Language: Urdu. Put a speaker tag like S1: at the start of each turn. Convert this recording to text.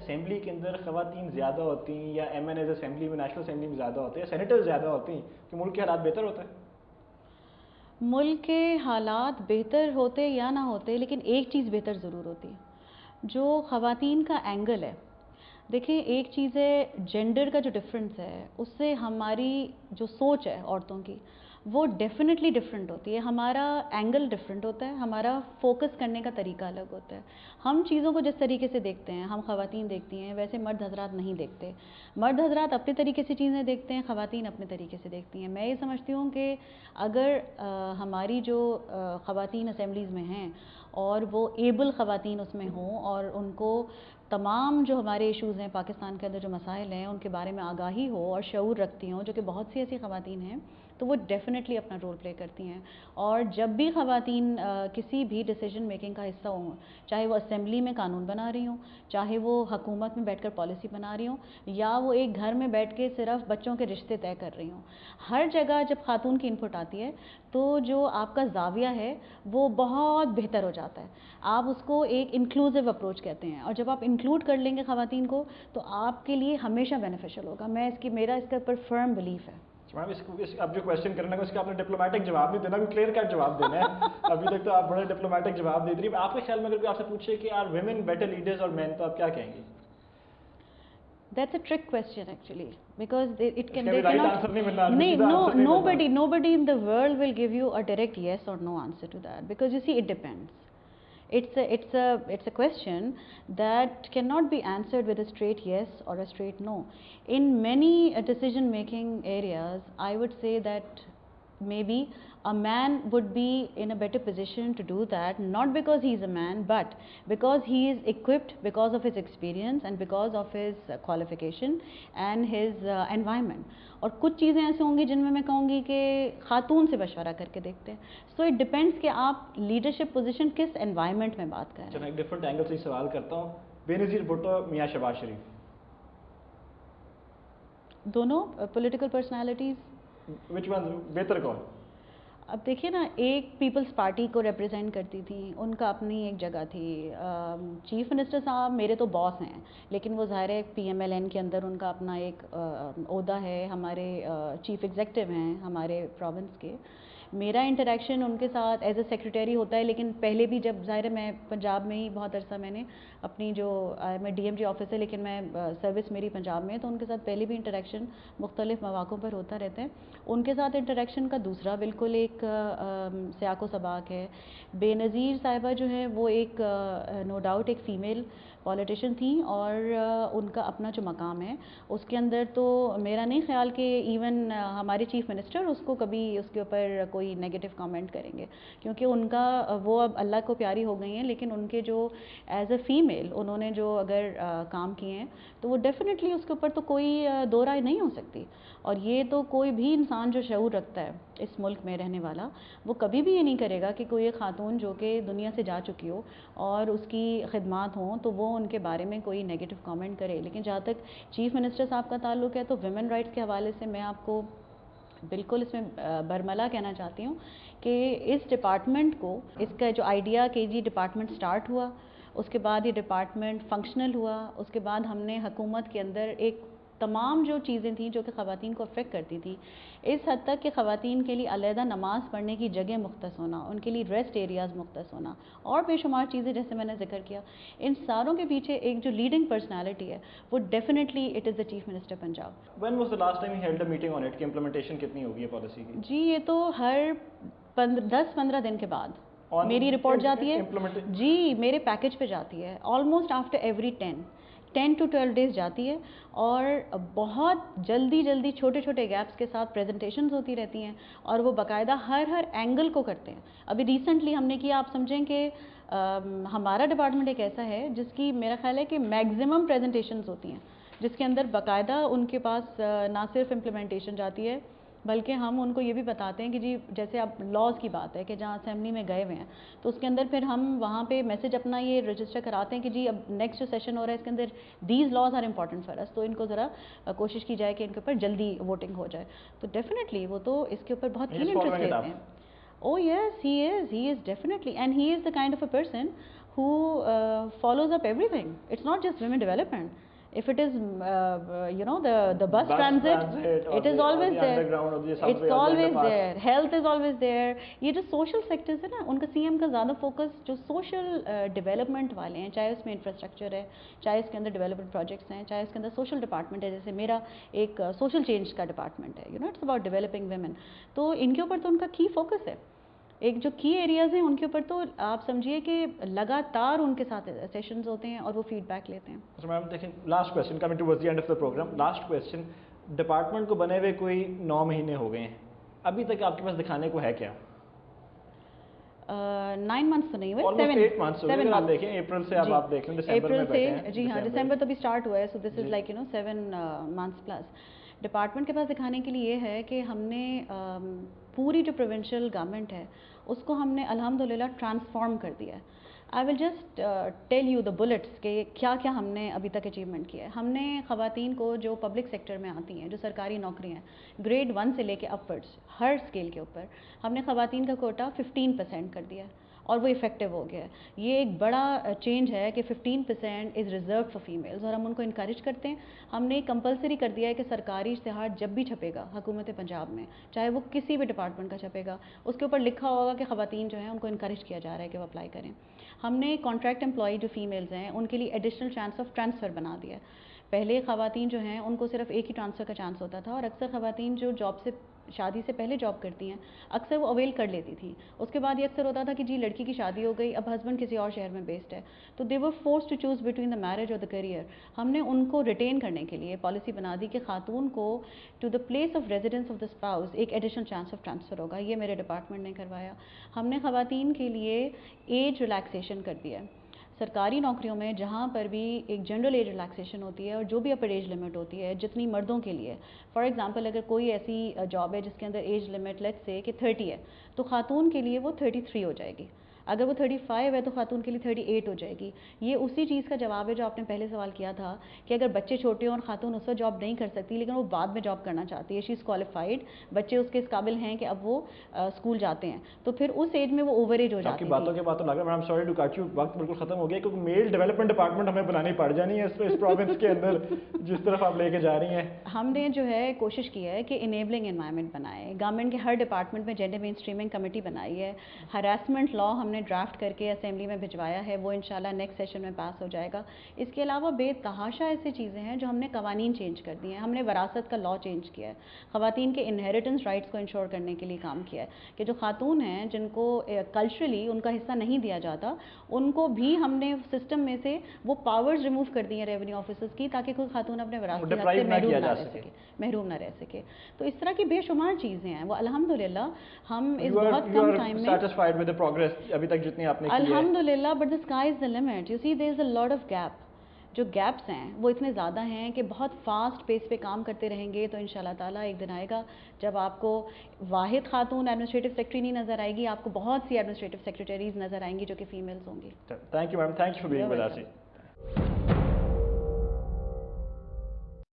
S1: اسمبلی کے اندر خواتین زیادہ ہوتی ہیں یا ایم این ایز اسمبلی میں نیشنل اسمبلی میں زیادہ ہوتے ہیں یا سینیٹر زیادہ ہوتے ہیں کہ ملک کے حالات بہتر ہوتا ہے؟
S2: ملک کے حالات بہتر ہوتے یا نہ ہوتے، لیکن ایک چیز بہتر ضرور ہوتی ہے، جو خواتین کا اینگل ہے. دیکھیں ایک چیز ہے جینڈر کا جو ڈفرینس ہے، اس سے ہماری جو سوچ ہے عورتوں کی وہ ڈیفینیٹلی ڈفرینٹ ہوتی ہے. ہمارا اینگل ڈفرینٹ ہوتا ہے، ہمارا فوکس کرنے کا طریقہ الگ ہوتا ہے. ہم چیزوں کو جس طریقے سے دیکھتے ہیں، ہم خواتین دیکھتی ہیں، ویسے مرد حضرات نہیں دیکھتے. مرد حضرات اپنے طریقے سے چیزیں دیکھتے ہیں، خواتین اپنے طریقے سے دیکھتی ہیں. میں یہ سمجھتی ہوں کہ اگر ہماری جو خواتین اسمبلیز میں ہیں اور وہ ایبل خواتین اس میں ہوں اور ان کو تمام جو ہمارے ایشوز ہیں پاکستان کے اندر جو مسائل ہیں ان کے بارے میں آگاہی ہو اور شعور رکھتی ہوں، جو کہ بہت سی ایسی خواتین ہیں، تو وہ ڈیفینیٹلی اپنا رول پلے کرتی ہیں. اور جب بھی خواتین کسی بھی ڈیسیجن میکنگ کا حصہ ہوں، چاہے وہ اسمبلی میں قانون بنا رہی ہوں، چاہے وہ حکومت میں بیٹھ کر پالیسی بنا رہی ہوں، یا وہ ایک گھر میں بیٹھ کے صرف بچوں کے رشتے طے کر رہی ہوں، ہر جگہ جب خاتون کی انپٹ آتی ہے تو جو آپ کا زاویہ ہے وہ بہت بہتر ہو جاتا ہے. آپ اس کو ایک انکلوزیو اپروچ کہتے ہیں، اور جب آپ انکلوڈ کر لیں گے خواتین کو تو آپ کے لیے ہمیشہ بینیفیشل ہوگا. میرا اس کے اوپر فرم بلیف ہے.
S1: میم اب جو کوشچن کرنا ہے اس کا آپ نے ڈپلومیٹک جواب نہیں دینا، کلیئر کٹ جواب دینا ہے. ابھی تک تو آپ بڑے ڈپلومیٹک جواب دے رہی ہیں. آپ کے خیال میں اگر کوئی آپ سے پوچھے کہ آر ویمن بیٹر لیڈرز اور مین، تو آپ کیا کہیں گے؟
S2: That's a trick question actually, because it can
S1: they cannot.
S2: Nobody in the world will give you a direct yes or no answer to that, because you see it depends. It's a question that cannot be answered with a straight yes or a straight no. In many decision making areas, I would say that maybe a man would be in a better position to do that, not because he is a man, but because he is equipped, because of his experience and because of his qualification and his environment. اور کچھ چیزیں ایسے ہوں گی جن میں کہوں گی کہ خاتون سے مشورہ کر کے دیکھتے ہیں. سو اٹ ڈپینڈس کہ آپ لیڈرشپ پوزیشن کس انوائرمنٹ میں بات کریں.
S1: چلو ایک ڈفرنٹ اینگل سے سوال کرتا ہوں. بے نظیر بھٹو، میاں شہباز شریف،
S2: دونوں پولیٹیکل پرسنالٹیز،
S1: وچ ون بہتر کون؟
S2: اب دیکھیے نا، ایک پیپلز پارٹی کو ریپرزینٹ کرتی تھیں، ان کا اپنی ایک جگہ تھی. چیف منسٹر صاحب میرے تو باس ہیں، لیکن وہ ظاہر ہے پی ایم ایل این کے اندر ان کا اپنا ایک عہدہ ہے. ہمارے چیف ایگزیکٹو ہیں ہمارے پروونس کے. میرا انٹریکشن ان کے ساتھ ایز اے سیکریٹری ہوتا ہے، لیکن پہلے بھی جب ظاہر ہے میں پنجاب میں ہی بہت عرصہ میں نے اپنی جو میں ڈی ایم جی آفس ہے لیکن میں سروس میری پنجاب میں ہے، تو ان کے ساتھ پہلے بھی انٹریکشن مختلف مواقعوں پر ہوتا رہتا ہے. ان کے ساتھ انٹریکشن کا دوسرا بالکل ایک سیاق و سباق ہے. بے نظیر صاحبہ جو ہے وہ ایک نو ڈاؤٹ ایک فیمیل پولیٹیشین تھیں، اور ان کا اپنا جو مقام ہے اس کے اندر تو میرا نہیں خیال کہ ایون ہمارے چیف منسٹر اس کو کبھی اس کے اوپر کوئی نیگیٹو کامنٹ کریں گے، کیونکہ ان کا وہ اب اللہ کو پیاری ہو گئی ہیں. لیکن ان کے جو ایز اے فیمیل انہوں نے جو اگر کام کیے ہیں تو وہ ڈیفینیٹلی اس کے اوپر تو کوئی دو رائے نہیں ہو سکتی. اور یہ تو کوئی بھی انسان جو شعور رکھتا ہے اس ملک میں رہنے والا، وہ کبھی بھی یہ نہیں کرے گا کہ کوئی ایک خاتون جو کہ دنیا سے جا چکی ہو اور اس کی خدمات ہوں تو وہ ان کے بارے میں کوئی نیگیٹو کامنٹ کرے. لیکن جہاں تک چیف منسٹر صاحب کا تعلق ہے تو ویمن رائٹس کے حوالے سے میں آپ کو بالکل اس میں برملا کہنا چاہتی ہوں کہ اس ڈپارٹمنٹ کو، اس کا جو آئیڈیا کہ جی ڈپارٹمنٹ سٹارٹ ہوا، اس کے بعد یہ ڈپارٹمنٹ فنکشنل ہوا، اس کے بعد ہم نے حکومت کے اندر ایک تمام جو چیزیں تھیں جو کہ خواتین کو افیکٹ کرتی تھی، اس حد تک کہ خواتین کے لیے علیحدہ نماز پڑھنے کی جگہ مختص ہونا، ان کے لیے ریسٹ ایریاز مختص ہونا، اور بے شمار چیزیں جیسے میں نے ذکر کیا، ان ساروں کے پیچھے ایک جو لیڈنگ پرسنالٹی ہے وہ definitely it is the chief minister Punjab.
S1: When was the last time you held a meeting on it کہ implementation کتنی ہوگی ہے پالیسی کی؟
S2: جی یہ تو ہر 10-15 دن کے بعد میری رپورٹ جاتی ہے. جی میرے پیکج پہ جاتی ہے، almost after every 10 to 12 days جاتی ہے، اور بہت جلدی چھوٹے گیپس کے ساتھ پریزنٹیشنز ہوتی رہتی ہیں، اور وہ باقاعدہ ہر اینگل کو کرتے ہیں. ابھی ریسنٹلی ہم نے کیا، آپ سمجھیں کہ ہمارا ڈپارٹمنٹ ایک ایسا ہے جس کی میرا خیال ہے کہ میگزیمم پریزنٹیشنز ہوتی ہیں، جس کے اندر باقاعدہ ان کے پاس نہ صرف امپلیمنٹیشن جاتی ہے بلکہ ہم ان کو یہ بھی بتاتے ہیں کہ جی جیسے اب لاز کی بات ہے کہ جہاں اسمبلی میں گئے ہوئے ہیں تو اس کے اندر پھر ہم وہاں پہ میسج اپنا یہ رجسٹر کراتے ہیں کہ جی اب نیکسٹ جو سیشن ہو رہا ہے اس کے اندر these laws are important for us, تو ان کو ذرا کوشش کی جائے کہ ان کے اوپر جلدی ووٹنگ ہو جائے. تو ڈیفینیٹلی وہ تو اس کے اوپر بہت کین انٹرسٹ لیتے ہیں. Oh yes, he is definitely, and he is the kind of a person who follows up everything. It's not just women development. If it is, you know, the bus transit, it is always there. It's always there. Health is always there. یہ جو سوشل سیکٹرز ہے نا ان کا سی ایم کا زیادہ فوکس جو سوشل ڈیولپمنٹ والے ہیں, چاہے اس میں انفراسٹرکچر ہے, چاہے اس کے اندر ڈیولپمنٹ پروجیکٹس ہیں, چاہے اس کے اندر سوشل ڈپارٹمنٹ ہے, جیسے میرا ایک سوشل چینج کا ڈپارٹمنٹ ہے, you know it's about developing women. تو ان کے اوپر تو ان کا کی فوکس ہے. ایک جو کی ایریاز ہیں ان کے اوپر تو آپ سمجھیے کہ لگاتار ان کے ساتھ سیشنز ہوتے ہیں اور وہ فیڈ بیک لیتے ہیں.
S1: اچھا میم دیکھیں, last question coming towards the end of the programme, last question, department کو بنے ہوئے کوئی 9 مہینے ہو گئے ہیں, ابھی تک آپ کے پاس دکھانے کو ہے کیا؟
S2: 9 months تو نہیں ہوئے,
S1: 8 months ہو گئے. آپ دیکھیں اپریل سے, اب آپ دیکھ لیں دسمبر میں بیٹھے ہیں.
S2: جی ہاں, دسمبر تو بھی اسٹارٹ ہوا ہے, so this is like you know 7 months plus. Department کے پاس دکھانے کے لیے یہ ہے کہ ہم نے پوری جو پروونشل گورنمنٹ ہے اس کو ہم نے الحمدللہ ٹرانسفارم کر دیا ہے. I will just tell you the bullets کہ کیا کیا ہم نے ابھی تک اچیومنٹ کیا ہے. ہم نے خواتین کو جو پبلک سیکٹر میں آتی ہیں, جو سرکاری نوکریاں ہیں, گریڈ 1 سے لے کے اپورڈس ہر اسکیل کے اوپر ہم نے خواتین کا کوٹا 15% کر دیا ہے, اور وہ افیکٹو ہو گیا ہے. یہ ایک بڑا چینج ہے کہ 15% از ریزروڈ فار فیمیلز, اور ہم ان کو انکریج کرتے ہیں. ہم نے کمپلسری کر دیا ہے کہ سرکاری اشتہار جب بھی چھپے گا حکومت پنجاب میں, چاہے وہ کسی بھی ڈپارٹمنٹ کا چھپے گا, اس کے اوپر لکھا ہوگا کہ خواتین جو ہیں ان کو انکریج کیا جا رہا ہے کہ وہ اپلائی کریں. ہم نے کانٹریکٹ امپلائی جو فیمیلز ہیں ان کے لیے ایڈیشنل چانس آف ٹرانسفر بنا دیا ہے. پہلے خواتین جو ہیں ان کو صرف ایک ہی ٹرانسفر کا چانس ہوتا تھا, اور اکثر خواتین جو جاب سے شادی سے پہلے جاب کرتی ہیں اکثر وہ اویل کر لیتی تھیں. اس کے بعد یہ اکثر ہوتا تھا کہ جی لڑکی کی شادی ہو گئی, اب ہسبینڈ کسی اور شہر میں بیسڈ ہے, تو they were force to choose between the marriage اور دا کریئر. ہم نے ان کو ریٹین کرنے کے لیے پالیسی بنا دی کہ خاتون کو to the place of residence of the spouse ایک ایڈیشنل چانس آف ٹرانسفر ہوگا. یہ میرے ڈپارٹمنٹ نے کروایا. ہم نے خواتین کے لیے ایج ریلیکسیشن کر دیا ہے. سرکاری نوکریوں میں جہاں پر بھی ایک جنرل ایج ریلیکسیشن ہوتی ہے, اور جو بھی اپر ایج لمٹ ہوتی ہے جتنی مردوں کے لیے, فار ایگزامپل اگر کوئی ایسی جاب ہے جس کے اندر ایج لمٹ لیٹس سے کہ 30 ہے, تو خاتون کے لیے وہ 33 ہو جائے گی. اگر وہ 35 ہے تو خاتون کے لیے 38 ہو جائے گی. یہ اسی چیز کا جواب ہے جو آپ نے پہلے سوال کیا تھا کہ اگر بچے چھوٹے ہوں اور خاتون اس وقت جاب نہیں کر سکتی لیکن وہ بعد میں جاب کرنا چاہتی ہے, شی از کوالیفائڈ, بچے اس کے اس قابل ہیں کہ اب وہ اسکول جاتے ہیں, تو پھر اس ایج میں وہ اوور ایج ہو جاتی ہے.
S1: آپ کی باتوں کے باتوں لگ رہا ہے, I am sorry to cut you, وقت بالکل ختم ہو گیا کیونکہ میل ڈیولپمنٹ ڈپارٹمنٹ ہمیں بنانی پڑ جانی ہے اس پروونس کے اندر جس طرف آپ لے کے جا رہی ہیں.
S2: ہم نے جو ہے کوشش کی ہے کہ انیبلنگ انوائرمنٹ بنائے. گورنمنٹ کے ہر ڈپارٹمنٹ میں جینڈر مین اسٹریمنگ کمیٹی بنائی ہے. ہراسمنٹ لا ہم نے ڈرافٹ کر کے اسمبلی میں بھجوایا ہے, وہ انشاءاللہ نیکسٹ سیشن میں پاس ہو جائے گا. اس کے علاوہ بے تحاشا ایسی چیزیں ہیں جو ہم نے قوانین چینج کر دیے ہیں. ہم نے وراثت کا لا چینج کیا ہے, خواتین کے انہیریٹنس رائٹس کو انشور کرنے کے لیے کام کیا ہے کہ جو خاتون ہیں جن کو کلچرلی ان کا حصہ نہیں دیا جاتا, ان کو بھی ہم نے سسٹم میں سے وہ پاورز ریموو کر دی ہیں ریونیو آفیسرز کی, تاکہ کوئی خاتون اپنے وراثتی حق سے محروم نہ رہ سکے. تو اس طرح کی بے شمار چیزیں ہیں, وہ الحمدللہ ہم اس بہت کم ٹائم میں
S1: سیٹسفائیڈ ود دی پروگریس ابھی تک جتنی آپ نے کی ہے.
S2: الحمدللہ, but the sky is the limit. You see there is a lot of gap. جو گیپس ہیں وہ اتنے زیادہ ہیں کہ بہت فاسٹ پیس پہ کام کرتے رہیں گے تو انشاءاللہ تعالیٰ ایک دن آئے گا جب آپ کو واحد خاتون ایڈمنسٹریٹو سیکرٹری نہیں نظر آئے گی, آپ کو بہت سی ایڈمنسٹریٹو سیکرٹریز نظر آئیں گی جو کہ فیمیلز ہوں گی.
S1: Thank you ma'am, thank you for being with us.